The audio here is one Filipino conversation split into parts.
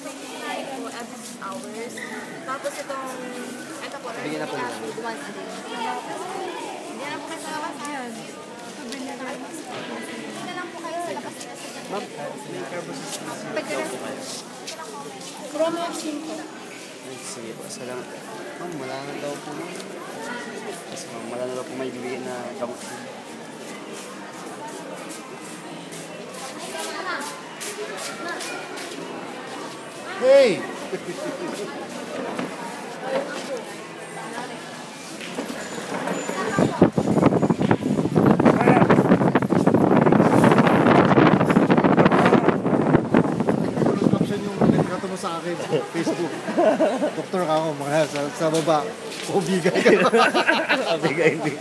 po every hours. Tapos ito po, Bigyan na po nila. once a day. Hindi na po kayo sa labas. Hindi na lang po kayo sa labas. Ma'am, Promo 5. ay, sige po, salamat. Ma'am, wala na daw po. Kasi ma'am, wala na daw po may bibigyan na gamot. Hey! Mo sa akin sa Facebook. Doktor ka ako, mga sa baba. O bigay ka. Bigay din.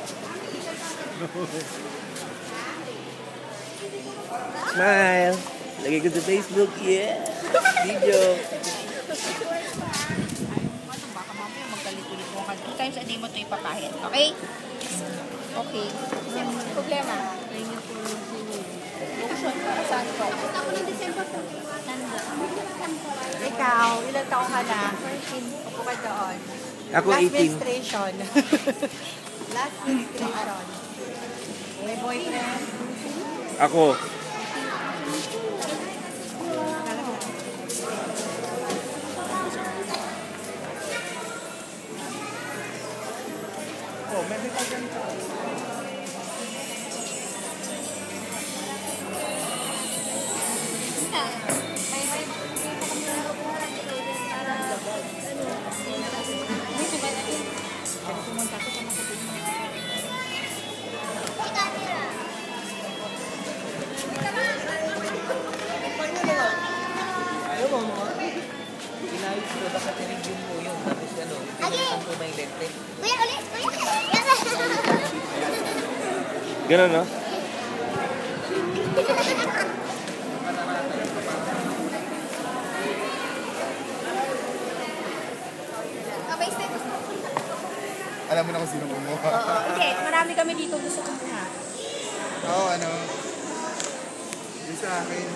Smile! Lagay ko sa Facebook, yeah! Video! Baka mamaya magkalit-ulit mo ka. 2 times a day mo ito ipapahit. Okay? Okay. Problema. Lotion para saan ko? Ako ng December po. Ikaw, ilang taong ka na? 13. Upo ka doon. Ako Last 18. menstruation. Last menstruation. May boyfriend? Ako. Oh, medical dyan ka. Ayaw mo mo? Inayos ko, baka tinigyan mo yun. Tapos ano, tinigyan ko may lente. Kuya, ulit! Kuya! Ganun, no? Alam mo na kung sino kumuha. Hindi, marami kami dito gusto kumuha. Oo, ano. Yung sa akin.